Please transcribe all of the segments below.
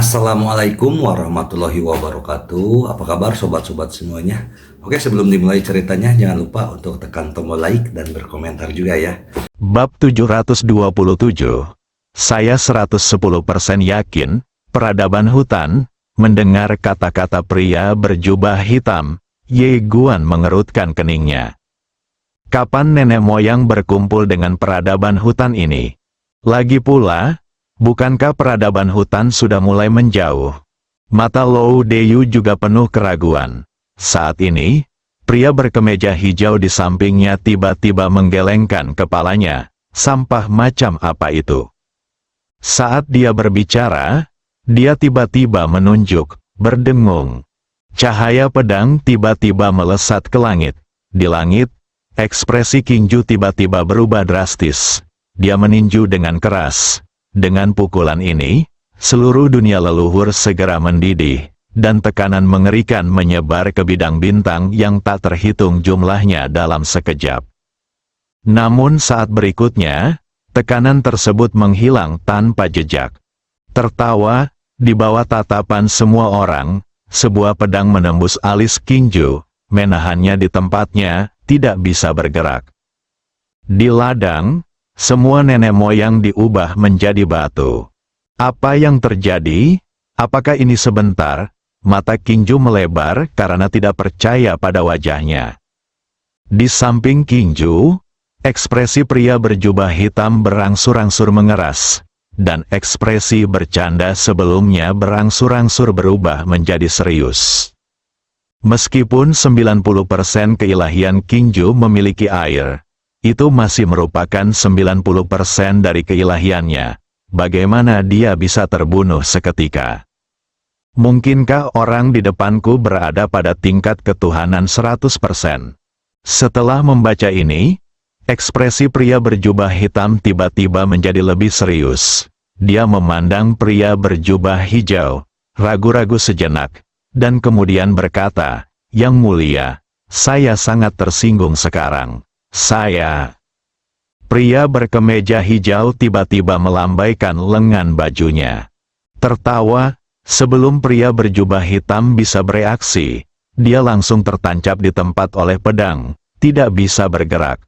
Assalamualaikum warahmatullahi wabarakatuh. Apa kabar sobat-sobat semuanya? Oke, sebelum dimulai ceritanya, jangan lupa untuk tekan tombol like dan berkomentar juga ya. Bab 727. Saya 110% yakin, peradaban hutan, mendengar kata-kata pria berjubah hitam, Ye Guan mengerutkan keningnya. Kapan nenek moyang berkumpul dengan peradaban hutan ini? Lagi pula, bukankah peradaban hutan sudah mulai menjauh? Mata Lou Deyu juga penuh keraguan. Saat ini, pria berkemeja hijau di sampingnya tiba-tiba menggelengkan kepalanya. Sampah macam apa itu? Saat dia berbicara, dia tiba-tiba menunjuk, berdengung. Cahaya pedang tiba-tiba melesat ke langit. Di langit, ekspresi Qingju tiba-tiba berubah drastis. Dia meninju dengan keras. Dengan pukulan ini, seluruh dunia leluhur segera mendidih, dan tekanan mengerikan menyebar ke bidang bintang yang tak terhitung jumlahnya dalam sekejap. Namun saat berikutnya, tekanan tersebut menghilang tanpa jejak. Tertawa, di bawah tatapan semua orang, sebuah pedang menembus alis Qingju, menahannya di tempatnya, tidak bisa bergerak. Di ladang, semua nenek moyang diubah menjadi batu. Apa yang terjadi? Apakah ini sebentar? Mata Qingju melebar karena tidak percaya pada wajahnya. Di samping Qingju, ekspresi pria berjubah hitam berangsur-angsur mengeras, dan ekspresi bercanda sebelumnya berangsur-angsur berubah menjadi serius. Meskipun 90% keilahian Qingju memiliki air, itu masih merupakan 90% dari keilahiannya. Bagaimana dia bisa terbunuh seketika? Mungkinkah orang di depanku berada pada tingkat ketuhanan 100%? Setelah membaca ini, ekspresi pria berjubah hitam tiba-tiba menjadi lebih serius. Dia memandang pria berjubah hijau, ragu-ragu sejenak, dan kemudian berkata, "Yang mulia, saya sangat tersinggung sekarang. Pria berkemeja hijau tiba-tiba melambaikan lengan bajunya. Tertawa, sebelum pria berjubah hitam bisa bereaksi, dia langsung tertancap di tempat oleh pedang, tidak bisa bergerak.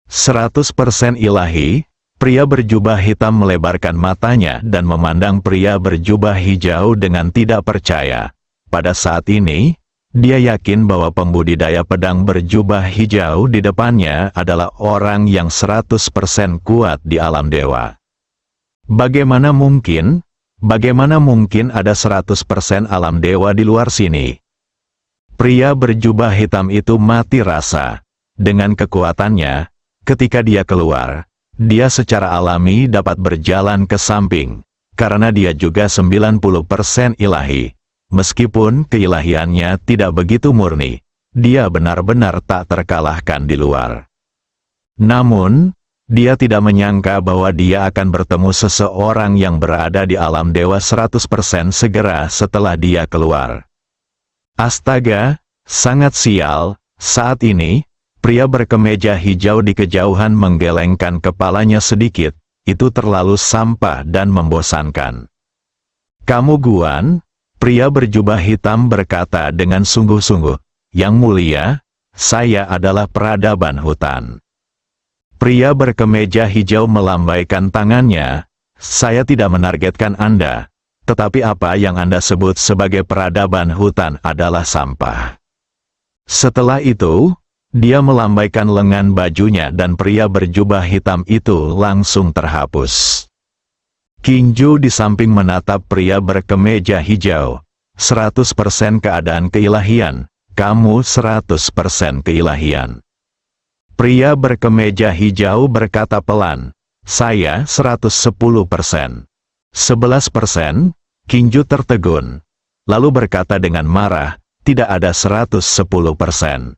100% ilahi, pria berjubah hitam melebarkan matanya dan memandang pria berjubah hijau dengan tidak percaya. Pada saat ini, dia yakin bahwa pembudidaya pedang berjubah hijau di depannya adalah orang yang 100% kuat di alam dewa. Bagaimana mungkin ada 100% alam dewa di luar sini? Pria berjubah hitam itu mati rasa. Dengan kekuatannya, ketika dia keluar, dia secara alami dapat berjalan ke samping, karena dia juga 90% ilahi. Meskipun keilahiannya tidak begitu murni, dia benar-benar tak terkalahkan di luar. Namun, dia tidak menyangka bahwa dia akan bertemu seseorang yang berada di alam dewa 100% segera setelah dia keluar. Astaga, sangat sial. Saat ini, pria berkemeja hijau di kejauhan menggelengkan kepalanya sedikit. Itu terlalu sampah dan membosankan. "Kamu Guan?" Pria berjubah hitam berkata dengan sungguh-sungguh, "Yang mulia, saya adalah peradaban hutan." Pria berkemeja hijau melambaikan tangannya, "Saya tidak menargetkan Anda, tetapi apa yang Anda sebut sebagai peradaban hutan adalah sampah." Setelah itu, dia melambaikan lengan bajunya dan pria berjubah hitam itu langsung terhapus. Qingju di samping menatap pria berkemeja hijau. 100% keadaan keilahian, kamu 100% keilahian. Pria berkemeja hijau berkata pelan, "Saya 110%. 11%, Qingju tertegun. Lalu berkata dengan marah, "Tidak ada 110%.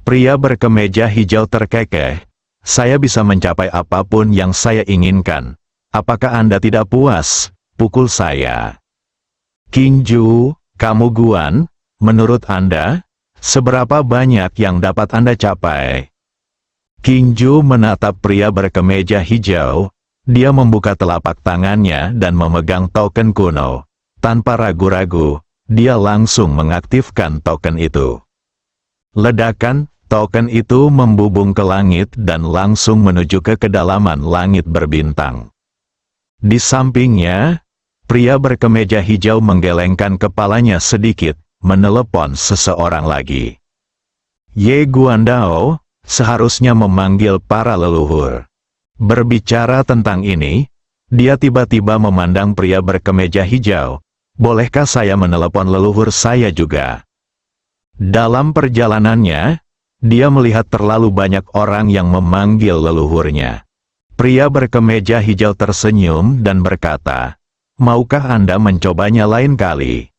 Pria berkemeja hijau terkekeh, "Saya bisa mencapai apapun yang saya inginkan. Apakah Anda tidak puas? Pukul saya." "Qingju, kamu Guan, menurut Anda, seberapa banyak yang dapat Anda capai?" Qingju menatap pria berkemeja hijau. Dia membuka telapak tangannya dan memegang token kuno. Tanpa ragu-ragu, dia langsung mengaktifkan token itu. Ledakan, token itu membubung ke langit dan langsung menuju ke kedalaman langit berbintang. Di sampingnya, pria berkemeja hijau menggelengkan kepalanya sedikit, menelepon seseorang lagi. Ye Guandao seharusnya memanggil para leluhur. Berbicara tentang ini, dia tiba-tiba memandang pria berkemeja hijau. Bolehkah saya menelepon leluhur saya juga? Dalam perjalanannya, dia melihat terlalu banyak orang yang memanggil leluhurnya. Pria berkemeja hijau tersenyum dan berkata, "Maukah Anda mencobanya lain kali?"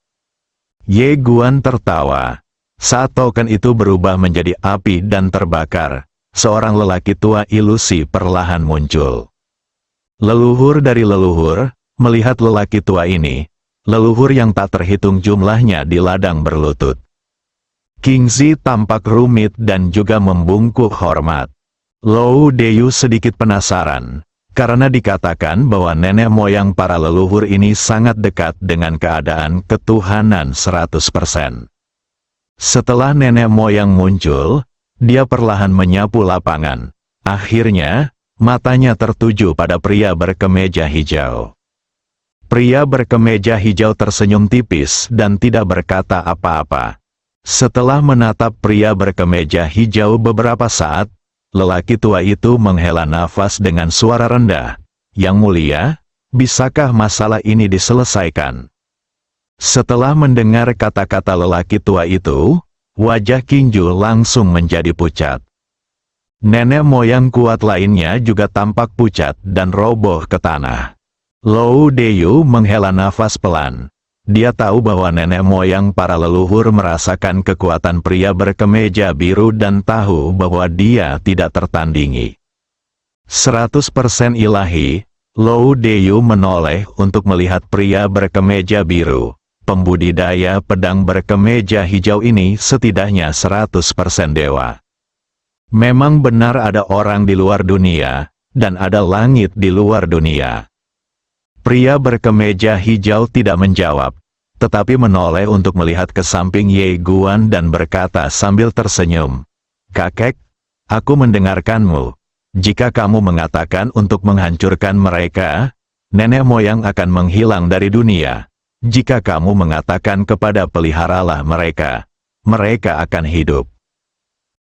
Ye Guan tertawa. Saat token itu berubah menjadi api dan terbakar, seorang lelaki tua ilusi perlahan muncul. Leluhur dari leluhur, melihat lelaki tua ini, leluhur yang tak terhitung jumlahnya di ladang berlutut. Kingzi tampak rumit dan juga membungkuk hormat. Lou Deyu sedikit penasaran, karena dikatakan bahwa nenek moyang para leluhur ini sangat dekat dengan keadaan ketuhanan 100%. Setelah nenek moyang muncul, dia perlahan menyapu lapangan. Akhirnya, matanya tertuju pada pria berkemeja hijau. Pria berkemeja hijau tersenyum tipis dan tidak berkata apa-apa. Setelah menatap pria berkemeja hijau beberapa saat, lelaki tua itu menghela nafas dengan suara rendah. "Yang mulia, bisakah masalah ini diselesaikan?" Setelah mendengar kata-kata lelaki tua itu, wajah Qingju langsung menjadi pucat. Nenek moyang kuat lainnya juga tampak pucat dan roboh ke tanah. Lou Deyu menghela nafas pelan. Dia tahu bahwa nenek moyang para leluhur merasakan kekuatan pria berkemeja biru dan tahu bahwa dia tidak tertandingi. 100% ilahi, Lou Deyu menoleh untuk melihat pria berkemeja biru. Pembudidaya pedang berkemeja hijau ini setidaknya 100% dewa. Memang benar ada orang di luar dunia, dan ada langit di luar dunia. Pria berkemeja hijau tidak menjawab, tetapi menoleh untuk melihat ke samping Ye Guan dan berkata sambil tersenyum, "Kakek, aku mendengarkanmu. Jika kamu mengatakan untuk menghancurkan mereka, nenek moyang akan menghilang dari dunia. Jika kamu mengatakan kepada peliharalah mereka, mereka akan hidup."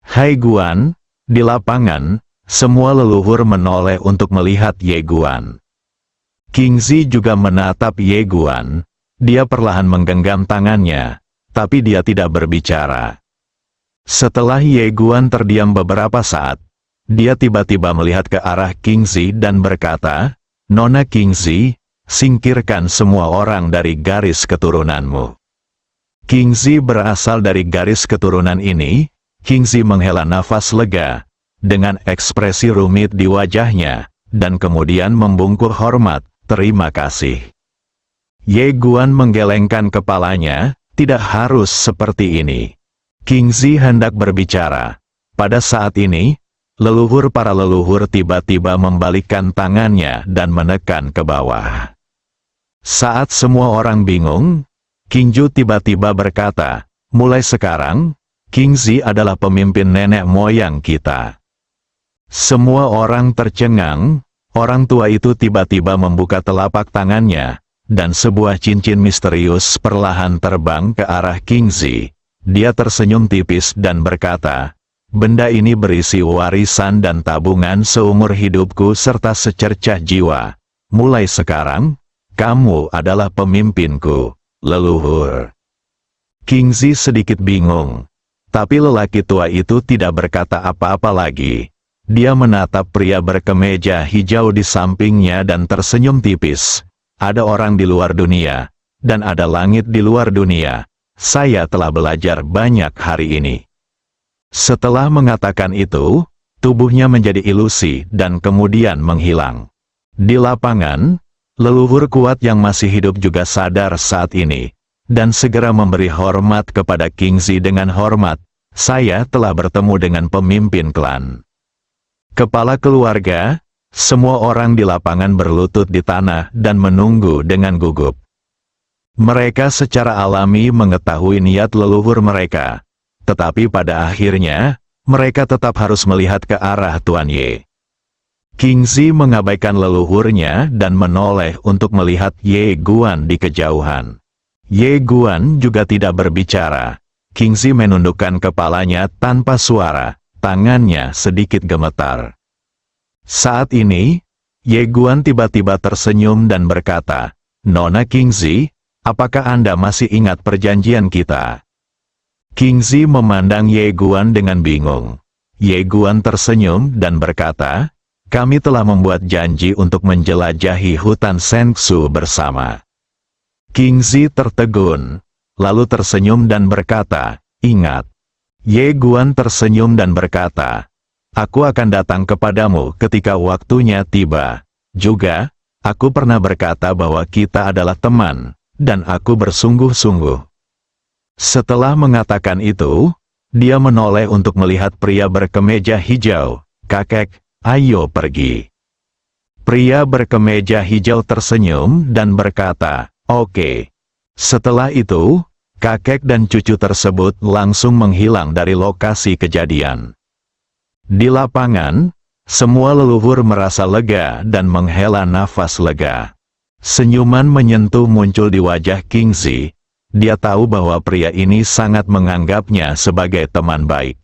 Hai Guan, di lapangan, semua leluhur menoleh untuk melihat Ye Guan. Kingzi juga menatap Ye Guan. Dia perlahan menggenggam tangannya, tapi dia tidak berbicara. Setelah Ye Guan terdiam beberapa saat, dia tiba-tiba melihat ke arah Kingzi dan berkata, "Nona Kingzi, singkirkan semua orang dari garis keturunanmu." Kingzi berasal dari garis keturunan ini. Kingzi menghela nafas lega, dengan ekspresi rumit di wajahnya, dan kemudian membungkuk hormat. "Terima kasih." Ye Guan menggelengkan kepalanya, "Tidak harus seperti ini." Kingzi hendak berbicara. Pada saat ini, para leluhur tiba-tiba membalikkan tangannya dan menekan ke bawah. Saat semua orang bingung, Qingju tiba-tiba berkata, "Mulai sekarang, Kingzi adalah pemimpin nenek moyang kita." Semua orang tercengang. Orang tua itu tiba-tiba membuka telapak tangannya, dan sebuah cincin misterius perlahan terbang ke arah Kingzi. Dia tersenyum tipis dan berkata, "Benda ini berisi warisan dan tabungan seumur hidupku serta secercah jiwa. Mulai sekarang, kamu adalah pemimpinku, leluhur." Kingzi sedikit bingung, tapi lelaki tua itu tidak berkata apa-apa lagi. Dia menatap pria berkemeja hijau di sampingnya dan tersenyum tipis. "Ada orang di luar dunia, dan ada langit di luar dunia. Saya telah belajar banyak hari ini." Setelah mengatakan itu, tubuhnya menjadi ilusi dan kemudian menghilang. Di lapangan, leluhur kuat yang masih hidup juga sadar saat ini, dan segera memberi hormat kepada Kingzi dengan hormat. "Saya telah bertemu dengan pemimpin klan. Kepala keluarga, Semua orang di lapangan berlutut di tanah dan menunggu dengan gugup. Mereka secara alami mengetahui niat leluhur mereka. Tetapi pada akhirnya, mereka tetap harus melihat ke arah Tuan Ye. Kingzi mengabaikan leluhurnya dan menoleh untuk melihat Ye Guan di kejauhan. Ye Guan juga tidak berbicara. Kingzi menundukkan kepalanya tanpa suara, tangannya sedikit gemetar. Saat ini, Ye Guan tiba-tiba tersenyum dan berkata, "Nona Kingzi, apakah Anda masih ingat perjanjian kita?" Kingzi memandang Ye Guan dengan bingung. Ye Guan tersenyum dan berkata, "Kami telah membuat janji untuk menjelajahi hutan Shengsu bersama." Kingzi tertegun, lalu tersenyum dan berkata, "Ingat." Ye Guan tersenyum dan berkata, "Aku akan datang kepadamu ketika waktunya tiba. Juga, aku pernah berkata bahwa kita adalah teman, dan aku bersungguh-sungguh." Setelah mengatakan itu, dia menoleh untuk melihat pria berkemeja hijau. "Kakek, ayo pergi." Pria berkemeja hijau tersenyum dan berkata, "Oke." Setelah itu, kakek dan cucu tersebut langsung menghilang dari lokasi kejadian. Di lapangan, semua leluhur merasa lega dan menghela nafas lega. Senyuman menyentuh muncul di wajah Kingzi. Dia tahu bahwa pria ini sangat menganggapnya sebagai teman baik.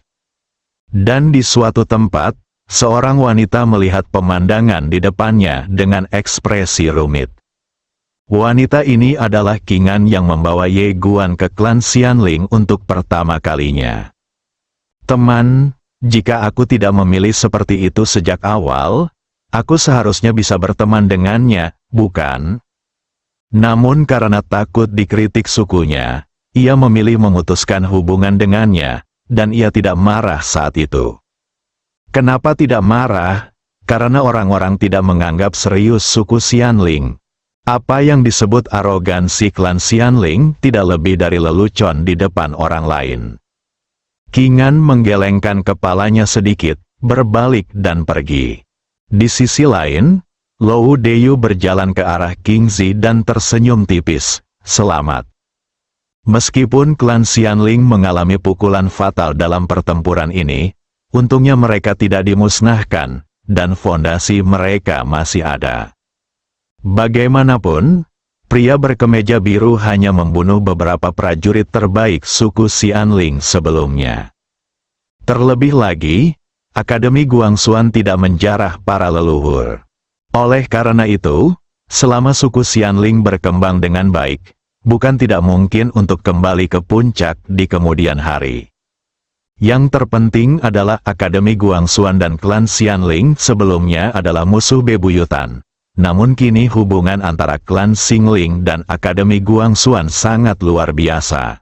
Dan di suatu tempat, seorang wanita melihat pemandangan di depannya dengan ekspresi rumit. Wanita ini adalah Qing'an yang membawa Ye Guan ke klan Xianling untuk pertama kalinya. "Teman, jika aku tidak memilih seperti itu sejak awal, aku seharusnya bisa berteman dengannya, bukan?" Namun karena takut dikritik sukunya, ia memilih memutuskan hubungan dengannya, dan ia tidak marah saat itu. Kenapa tidak marah? Karena orang-orang tidak menganggap serius suku Xianling. Apa yang disebut arogansi klan Xianling tidak lebih dari lelucon di depan orang lain. Qing'an menggelengkan kepalanya sedikit, berbalik dan pergi. Di sisi lain, Lou Deyu berjalan ke arah Kingzi dan tersenyum tipis. "Selamat." Meskipun klan Xianling mengalami pukulan fatal dalam pertempuran ini, untungnya mereka tidak dimusnahkan, dan fondasi mereka masih ada. Bagaimanapun, pria berkemeja biru hanya membunuh beberapa prajurit terbaik suku Xianling sebelumnya. Terlebih lagi, Akademi Guangxuan tidak menjarah para leluhur. Oleh karena itu, selama suku Xianling berkembang dengan baik, bukan tidak mungkin untuk kembali ke puncak di kemudian hari. Yang terpenting adalah Akademi Guangxuan dan klan Xianling sebelumnya adalah musuh bebuyutan. Namun kini hubungan antara klan Xingling dan Akademi Guangxuan sangat luar biasa.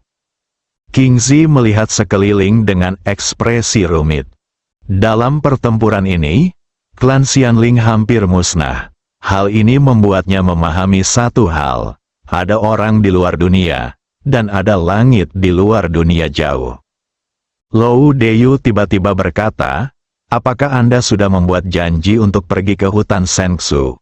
Kingzi melihat sekeliling dengan ekspresi rumit. Dalam pertempuran ini, klan Xianling hampir musnah. Hal ini membuatnya memahami satu hal. Ada orang di luar dunia, dan ada langit di luar dunia jauh. Lou Deyu tiba-tiba berkata, "Apakah Anda sudah membuat janji untuk pergi ke hutan Shengsu?"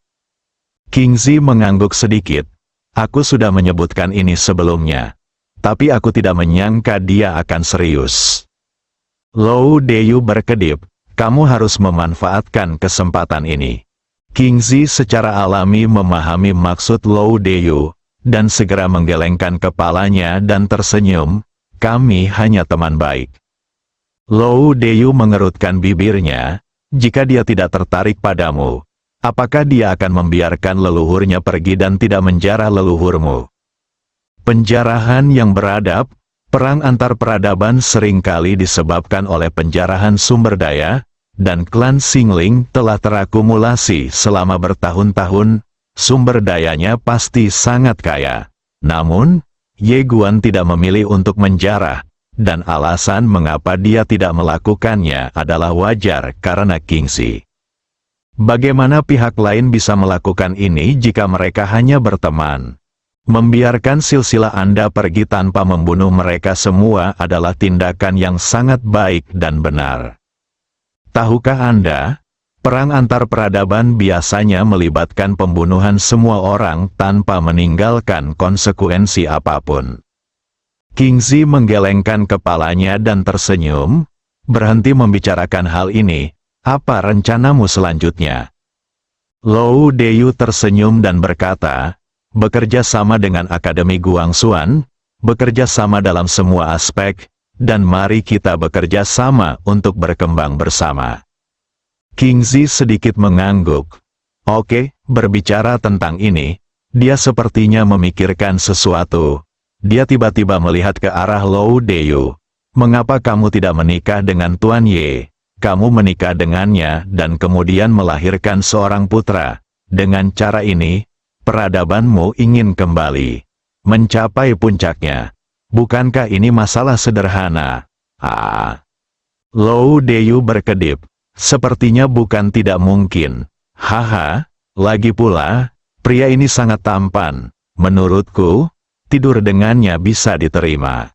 Kingzi mengangguk sedikit. "Aku sudah menyebutkan ini sebelumnya. Tapi aku tidak menyangka dia akan serius." Lou Deyu berkedip. "Kamu harus memanfaatkan kesempatan ini." Kingzi secara alami memahami maksud Lou Deyu, dan segera menggelengkan kepalanya dan tersenyum. "Kami hanya teman baik." Lou Deyu mengerutkan bibirnya. "Jika dia tidak tertarik padamu, apakah dia akan membiarkan leluhurnya pergi dan tidak menjarah leluhurmu?" Penjarahan yang beradab. Perang antar peradaban seringkali disebabkan oleh penjarahan sumber daya, dan klan Xingling telah terakumulasi selama bertahun-tahun. Sumber dayanya pasti sangat kaya. Namun, Ye Guan tidak memilih untuk menjarah, dan alasan mengapa dia tidak melakukannya adalah wajar karena Kingzi. Bagaimana pihak lain bisa melakukan ini jika mereka hanya berteman? Membiarkan silsilah Anda pergi tanpa membunuh mereka semua adalah tindakan yang sangat baik dan benar. Tahukah Anda, Perang antar peradaban biasanya melibatkan pembunuhan semua orang tanpa meninggalkan konsekuensi apapun. Kingzi menggelengkan kepalanya dan tersenyum, berhenti membicarakan hal ini. Apa rencanamu selanjutnya? Lou Deyu tersenyum dan berkata, bekerja sama dengan Akademi Guangxuan, bekerja sama dalam semua aspek, dan mari kita bekerja sama untuk berkembang bersama. Kingzi sedikit mengangguk. Oke, berbicara tentang ini, dia sepertinya memikirkan sesuatu. Dia tiba-tiba melihat ke arah Lou Deyu. Mengapa kamu tidak menikah dengan Tuan Ye? Kamu menikah dengannya dan kemudian melahirkan seorang putra. Dengan cara ini, peradabanmu ingin kembali mencapai puncaknya. Bukankah ini masalah sederhana? Lou Deyu berkedip. Sepertinya bukan tidak mungkin. Haha, lagi pula, pria ini sangat tampan. Menurutku, tidur dengannya bisa diterima.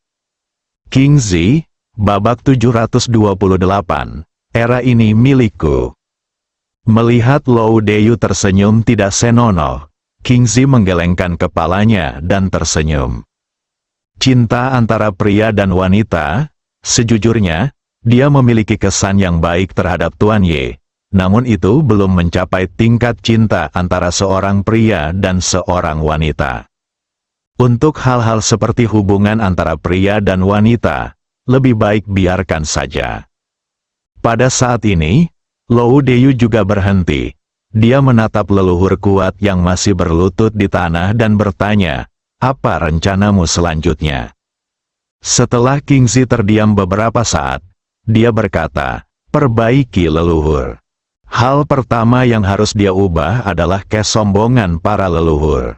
Kingzi, babak 728. Era ini milikku. Melihat Lou Deyu tersenyum tidak senonoh, Kingzi menggelengkan kepalanya dan tersenyum. Cinta antara pria dan wanita, sejujurnya, dia memiliki kesan yang baik terhadap Tuan Ye. Namun itu belum mencapai tingkat cinta antara seorang pria dan seorang wanita. Untuk hal-hal seperti hubungan antara pria dan wanita, lebih baik biarkan saja. Pada saat ini, Lou Deyu juga berhenti. Dia menatap leluhur kuat yang masih berlutut di tanah dan bertanya, apa rencanamu selanjutnya? Setelah Kingzi terdiam beberapa saat, dia berkata, perbaiki leluhur. Hal pertama yang harus dia ubah adalah kesombongan para leluhur.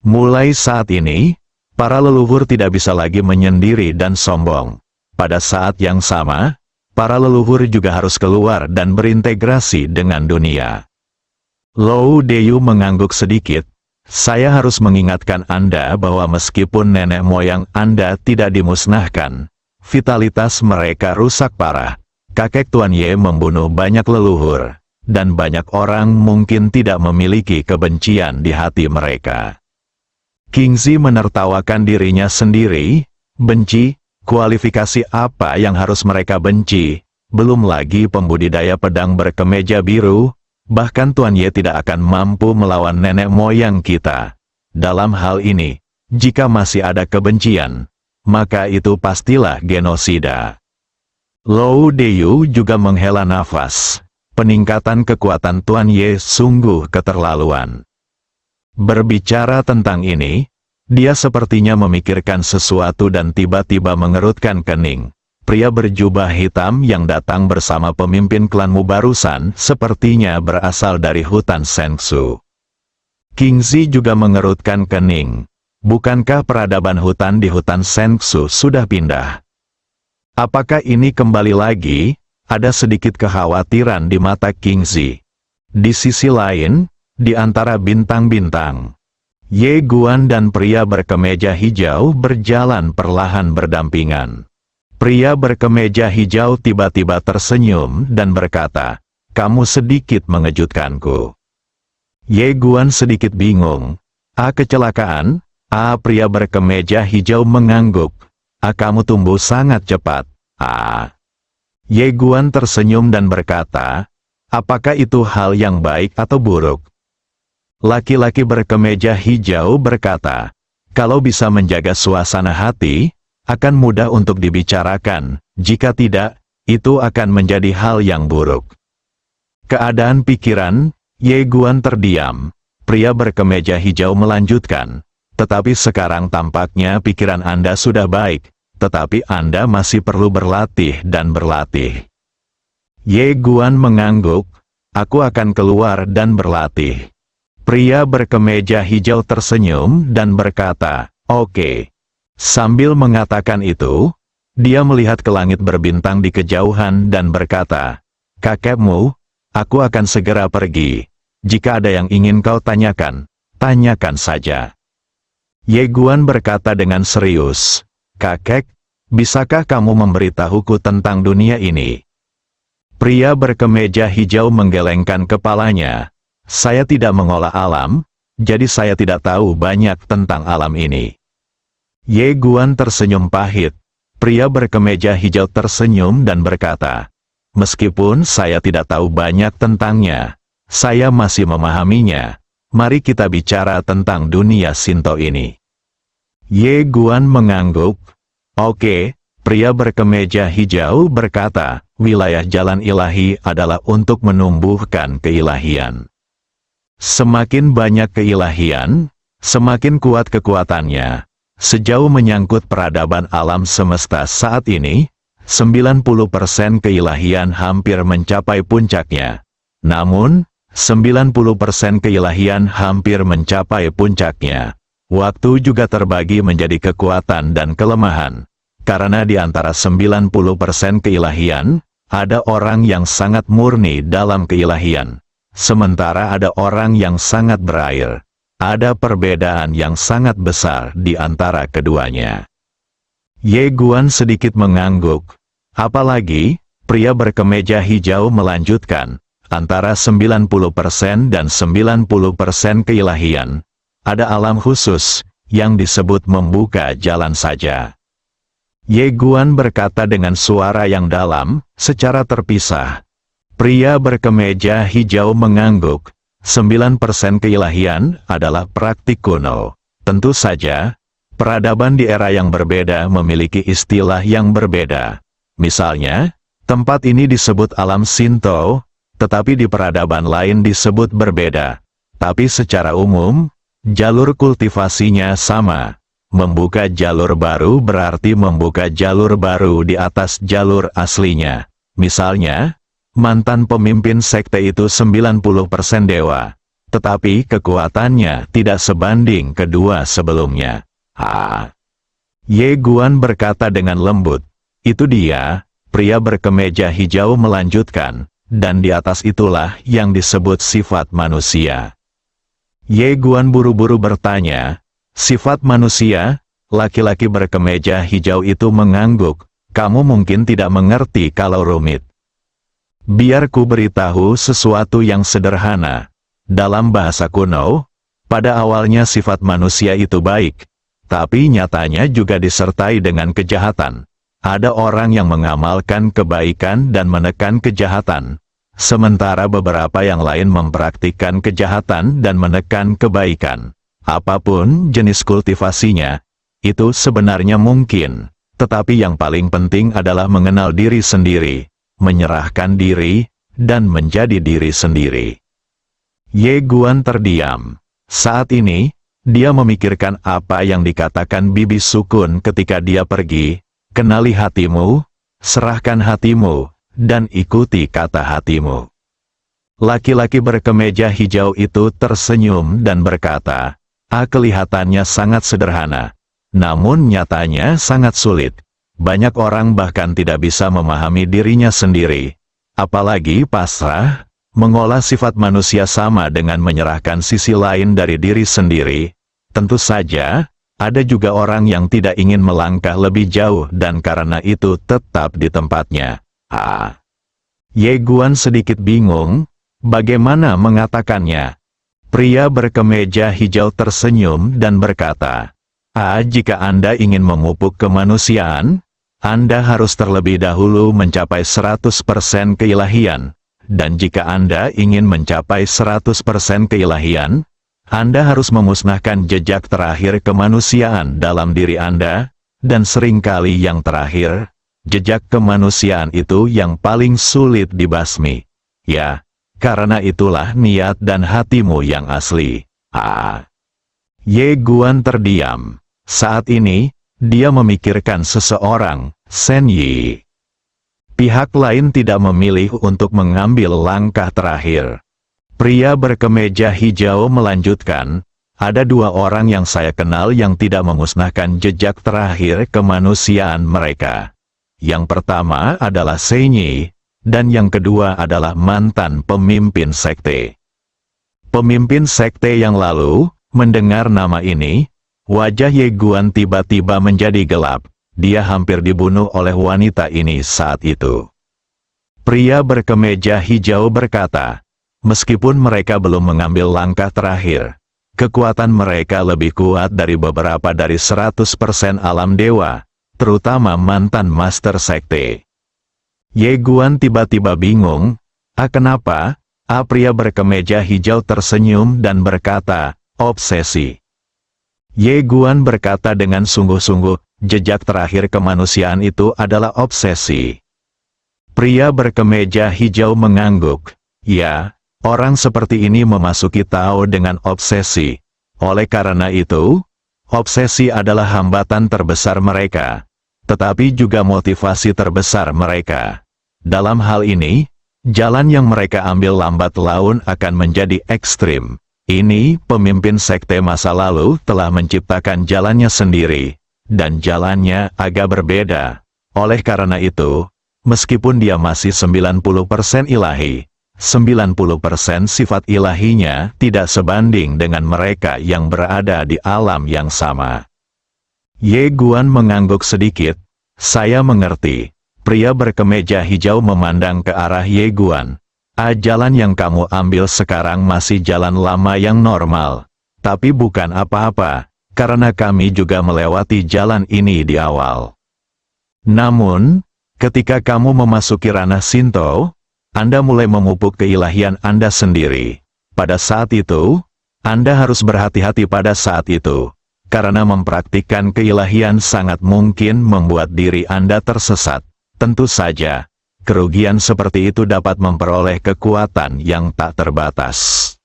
Mulai saat ini, para leluhur tidak bisa lagi menyendiri dan sombong. Pada saat yang sama, para leluhur juga harus keluar dan berintegrasi dengan dunia. Lou Deyu mengangguk sedikit. Saya harus mengingatkan Anda bahwa meskipun nenek moyang Anda tidak dimusnahkan, vitalitas mereka rusak parah. Kakek Tuan Ye membunuh banyak leluhur, dan banyak orang mungkin tidak memiliki kebencian di hati mereka. Kingzi menertawakan dirinya sendiri. Benci? Kualifikasi apa yang harus mereka benci? Belum lagi pembudidaya pedang berkemeja biru. Bahkan Tuan Ye tidak akan mampu melawan nenek moyang kita. Dalam hal ini, jika masih ada kebencian, maka itu pastilah genosida. Lou Deyu juga menghela nafas. Peningkatan kekuatan Tuan Ye sungguh keterlaluan. Berbicara tentang ini, dia sepertinya memikirkan sesuatu dan tiba-tiba mengerutkan kening. Pria berjubah hitam yang datang bersama pemimpin klanmu barusan sepertinya berasal dari hutan Shengsu. Kingzi juga mengerutkan kening. Bukankah peradaban hutan di hutan Shengsu sudah pindah? Apakah ini kembali lagi? Ada sedikit kekhawatiran di mata Kingzi. Di sisi lain, di antara bintang-bintang, Ye Guan dan pria berkemeja hijau berjalan perlahan berdampingan. Pria berkemeja hijau tiba-tiba tersenyum dan berkata, kamu sedikit mengejutkanku. Ye Guan sedikit bingung. Kecelakaan? Pria berkemeja hijau mengangguk. Kamu tumbuh sangat cepat. Ye Guan tersenyum dan berkata, apakah itu hal yang baik atau buruk? Laki-laki berkemeja hijau berkata, kalau bisa menjaga suasana hati, akan mudah untuk dibicarakan. Jika tidak, itu akan menjadi hal yang buruk. Keadaan pikiran, Ye Guan terdiam. Pria berkemeja hijau melanjutkan, tetapi sekarang tampaknya pikiran Anda sudah baik, tetapi Anda masih perlu berlatih dan berlatih. Ye Guan mengangguk, aku akan keluar dan berlatih. Pria berkemeja hijau tersenyum dan berkata, oke. Sambil mengatakan itu, dia melihat ke langit berbintang di kejauhan dan berkata, kakekmu, aku akan segera pergi. Jika ada yang ingin kau tanyakan, tanyakan saja. Ye Guan berkata dengan serius, kakek, bisakah kamu memberitahuku tentang dunia ini? Pria berkemeja hijau menggelengkan kepalanya. Saya tidak mengolah alam, jadi saya tidak tahu banyak tentang alam ini. Ye Guan tersenyum pahit. Pria berkemeja hijau tersenyum dan berkata, meskipun saya tidak tahu banyak tentangnya, saya masih memahaminya. Mari kita bicara tentang dunia Shinto ini. Ye Guan mengangguk. Oke, pria berkemeja hijau berkata, wilayah jalan ilahi adalah untuk menumbuhkan keilahian. Semakin banyak keilahian, semakin kuat kekuatannya. Sejauh menyangkut peradaban alam semesta saat ini, 90% keilahian hampir mencapai puncaknya. Namun, 90% keilahian hampir mencapai puncaknya. Waktu juga terbagi menjadi kekuatan dan kelemahan. Karena di antara 90% keilahian, ada orang yang sangat murni dalam keilahian. Sementara ada orang yang sangat berair. Ada perbedaan yang sangat besar di antara keduanya. Ye Guan sedikit mengangguk. Apalagi, pria berkemeja hijau melanjutkan, antara 90% dan 90% keilahian. Ada alam khusus, yang disebut membuka jalan saja. Ye Guan berkata dengan suara yang dalam, secara terpisah. Pria berkemeja hijau mengangguk. 9% keilahian adalah praktik kuno. Tentu saja, peradaban di era yang berbeda memiliki istilah yang berbeda. Misalnya, tempat ini disebut alam Shinto, tetapi di peradaban lain disebut berbeda. Tapi secara umum, jalur kultivasinya sama. Membuka jalur baru berarti membuka jalur baru di atas jalur aslinya. Misalnya, mantan pemimpin sekte itu 90% dewa, tetapi kekuatannya tidak sebanding kedua sebelumnya. Ye Guan berkata dengan lembut, itu dia, pria berkemeja hijau melanjutkan, dan di atas itulah yang disebut sifat manusia. Ye Guan buru-buru bertanya, sifat manusia? Laki-laki berkemeja hijau itu mengangguk, kamu mungkin tidak mengerti kalau rumit. Biar ku beritahu sesuatu yang sederhana. Dalam bahasa kuno, pada awalnya sifat manusia itu baik, tapi nyatanya juga disertai dengan kejahatan. Ada orang yang mengamalkan kebaikan dan menekan kejahatan, sementara beberapa yang lain mempraktikkan kejahatan dan menekan kebaikan. Apapun jenis kultivasinya, itu sebenarnya mungkin, tetapi yang paling penting adalah mengenal diri sendiri, menyerahkan diri, dan menjadi diri sendiri. Ye Guan terdiam. Saat ini, dia memikirkan apa yang dikatakan Bibi Sukun ketika dia pergi, kenali hatimu, serahkan hatimu, dan ikuti kata hatimu. Laki-laki berkemeja hijau itu tersenyum dan berkata, kelihatannya sangat sederhana, namun nyatanya sangat sulit. Banyak orang bahkan tidak bisa memahami dirinya sendiri. Apalagi pasrah, mengolah sifat manusia sama dengan menyerahkan sisi lain dari diri sendiri. Tentu saja, ada juga orang yang tidak ingin melangkah lebih jauh dan karena itu tetap di tempatnya. Ye Guan sedikit bingung, bagaimana mengatakannya. Pria berkemeja hijau tersenyum dan berkata, jika Anda ingin memupuk kemanusiaan, Anda harus terlebih dahulu mencapai 100% keilahian, dan jika Anda ingin mencapai 100% keilahian, Anda harus memusnahkan jejak terakhir kemanusiaan dalam diri Anda, dan seringkali yang terakhir, jejak kemanusiaan itu yang paling sulit dibasmi. Ya, karena itulah niat dan hatimu yang asli. Ye Guan terdiam. Saat ini, dia memikirkan seseorang, Shen Yi. Pihak lain tidak memilih untuk mengambil langkah terakhir. Pria berkemeja hijau melanjutkan, ada dua orang yang saya kenal yang tidak memusnahkan jejak terakhir kemanusiaan mereka. Yang pertama adalah Shen Yi, dan yang kedua adalah mantan pemimpin sekte. Pemimpin sekte yang lalu, mendengar nama ini, wajah Ye Guan tiba-tiba menjadi gelap. Dia hampir dibunuh oleh wanita ini saat itu. Pria berkemeja hijau berkata, meskipun mereka belum mengambil langkah terakhir, kekuatan mereka lebih kuat dari beberapa dari 100% alam dewa, terutama mantan Master Sekte. Ye Guan tiba-tiba bingung, kenapa? Pria berkemeja hijau tersenyum dan berkata, obsesi. Ye Guan berkata dengan sungguh-sungguh, jejak terakhir kemanusiaan itu adalah obsesi. Pria berkemeja hijau mengangguk, ya, orang seperti ini memasuki Tao dengan obsesi. Oleh karena itu, obsesi adalah hambatan terbesar mereka, tetapi juga motivasi terbesar mereka. Dalam hal ini, jalan yang mereka ambil lambat laun akan menjadi ekstrim. Ini, pemimpin sekte masa lalu telah menciptakan jalannya sendiri, dan jalannya agak berbeda. Oleh karena itu, meskipun dia masih 90% ilahi, 90% sifat ilahinya tidak sebanding dengan mereka yang berada di alam yang sama. Ye Guan mengangguk sedikit, saya mengerti. Pria berkemeja hijau memandang ke arah Ye Guan. Jalan yang kamu ambil sekarang masih jalan lama yang normal. Tapi bukan apa-apa, karena kami juga melewati jalan ini di awal. Namun, ketika kamu memasuki ranah Shinto, Anda mulai memupuk keilahian Anda sendiri. Pada saat itu, Anda harus berhati-hati pada saat itu, karena mempraktikkan keilahian sangat mungkin membuat diri Anda tersesat. Tentu saja, kerugian seperti itu dapat memperoleh kekuatan yang tak terbatas.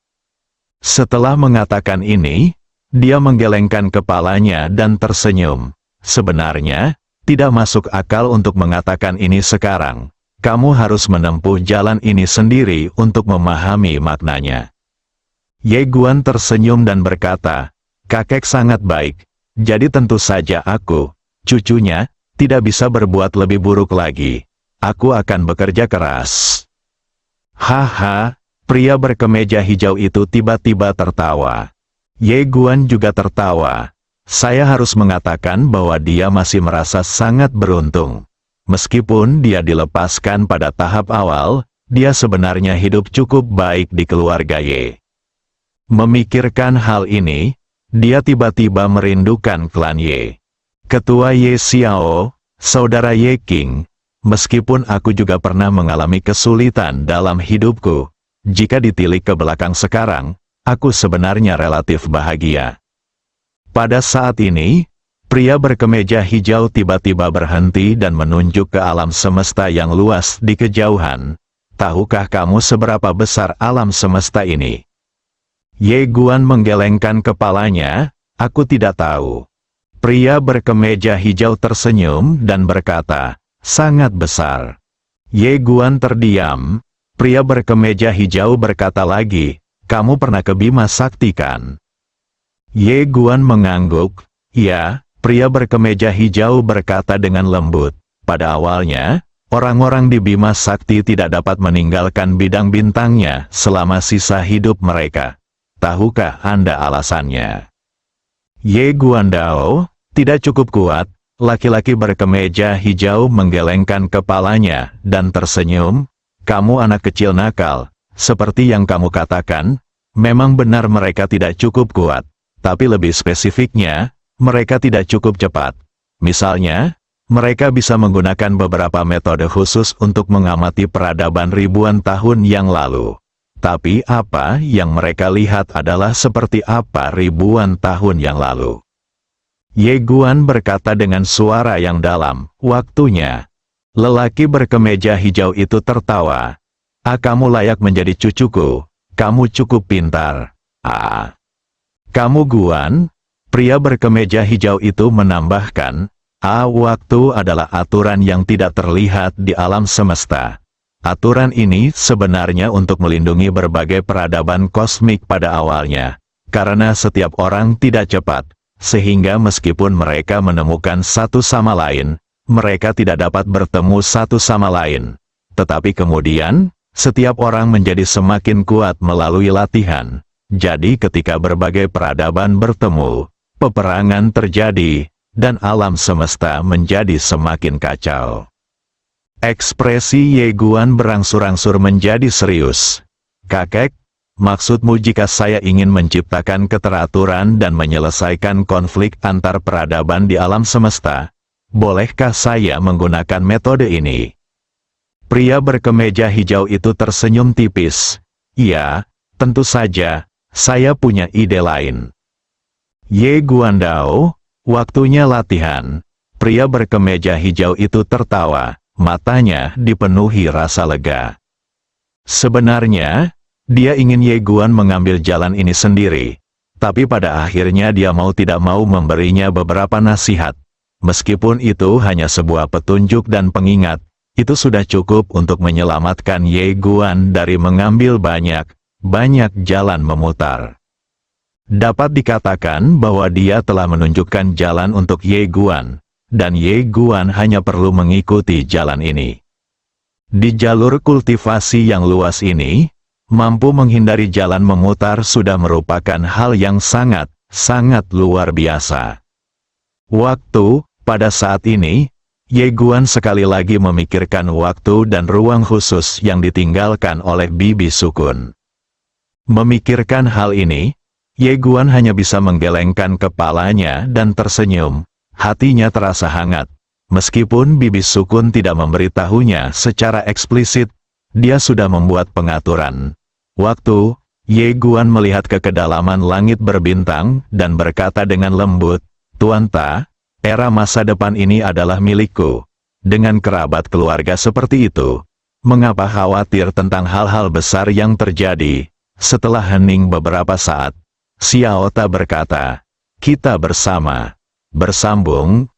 Setelah mengatakan ini, dia menggelengkan kepalanya dan tersenyum. Sebenarnya, tidak masuk akal untuk mengatakan ini sekarang. Kamu harus menempuh jalan ini sendiri untuk memahami maknanya. Ye Guan tersenyum dan berkata, kakek sangat baik, jadi tentu saja aku, cucunya, tidak bisa berbuat lebih buruk lagi. Aku akan bekerja keras. Haha, pria berkemeja hijau itu tiba-tiba tertawa. Ye Guan juga tertawa. Saya harus mengatakan bahwa dia masih merasa sangat beruntung. Meskipun dia dilepaskan pada tahap awal, dia sebenarnya hidup cukup baik di keluarga Ye. Memikirkan hal ini, dia tiba-tiba merindukan klan Ye. Ketua Ye Xiao, saudara Ye King, meskipun aku juga pernah mengalami kesulitan dalam hidupku, jika ditilik ke belakang sekarang, aku sebenarnya relatif bahagia. Pada saat ini, pria berkemeja hijau tiba-tiba berhenti dan menunjuk ke alam semesta yang luas di kejauhan. Tahukah kamu seberapa besar alam semesta ini? Ye Guan menggelengkan kepalanya, aku tidak tahu. Pria berkemeja hijau tersenyum dan berkata, sangat besar. Ye Guan terdiam. Pria berkemeja hijau berkata lagi, kamu pernah ke Bima Sakti kan? Ye Guan mengangguk. Ya, pria berkemeja hijau berkata dengan lembut. Pada awalnya, orang-orang di Bima Sakti tidak dapat meninggalkan bidang bintangnya selama sisa hidup mereka. Tahukah Anda alasannya? Ye Guan Dao, tidak cukup kuat. Laki-laki berkemeja hijau menggelengkan kepalanya dan tersenyum. Kamu anak kecil nakal, seperti yang kamu katakan, memang benar mereka tidak cukup kuat. Tapi lebih spesifiknya, mereka tidak cukup cepat. Misalnya, mereka bisa menggunakan beberapa metode khusus untuk mengamati peradaban ribuan tahun yang lalu. Tapi apa yang mereka lihat adalah seperti apa ribuan tahun yang lalu. Ye Guan berkata dengan suara yang dalam, waktunya. Lelaki berkemeja hijau itu tertawa. Kamu layak menjadi cucuku, kamu cukup pintar. Kamu Guan? Pria berkemeja hijau itu menambahkan, waktu adalah aturan yang tidak terlihat di alam semesta. Aturan ini sebenarnya untuk melindungi berbagai peradaban kosmik pada awalnya, karena setiap orang tidak cepat. Sehingga meskipun mereka menemukan satu sama lain, mereka tidak dapat bertemu satu sama lain. Tetapi kemudian, setiap orang menjadi semakin kuat melalui latihan. Jadi ketika berbagai peradaban bertemu, peperangan terjadi, dan alam semesta menjadi semakin kacau. Ekspresi Ye Guan berangsur-angsur menjadi serius. Kakek, maksudmu jika saya ingin menciptakan keteraturan dan menyelesaikan konflik antar peradaban di alam semesta, bolehkah saya menggunakan metode ini? Pria berkemeja hijau itu tersenyum tipis. Iya, tentu saja, saya punya ide lain. Ye Guandao, waktunya latihan. Pria berkemeja hijau itu tertawa, matanya dipenuhi rasa lega. Sebenarnya, dia ingin Ye Guan mengambil jalan ini sendiri. Tapi pada akhirnya dia mau tidak mau memberinya beberapa nasihat. Meskipun itu hanya sebuah petunjuk dan pengingat, itu sudah cukup untuk menyelamatkan Ye Guan dari mengambil banyak jalan memutar. Dapat dikatakan bahwa dia telah menunjukkan jalan untuk Ye Guan, dan Ye Guan hanya perlu mengikuti jalan ini. Di jalur kultivasi yang luas ini, mampu menghindari jalan memutar sudah merupakan hal yang sangat luar biasa. Pada saat ini, Ye Guan sekali lagi memikirkan waktu dan ruang khusus yang ditinggalkan oleh Bibi Sukun. Memikirkan hal ini, Ye Guan hanya bisa menggelengkan kepalanya dan tersenyum. Hatinya terasa hangat. Meskipun Bibi Sukun tidak memberitahunya secara eksplisit, dia sudah membuat pengaturan. Ye Guan melihat ke kedalaman langit berbintang dan berkata dengan lembut, "Tuan Ta, era masa depan ini adalah milikku. Dengan kerabat keluarga seperti itu, mengapa khawatir tentang hal-hal besar yang terjadi?" Setelah hening beberapa saat, Xiao Ta berkata, "Kita bersambung,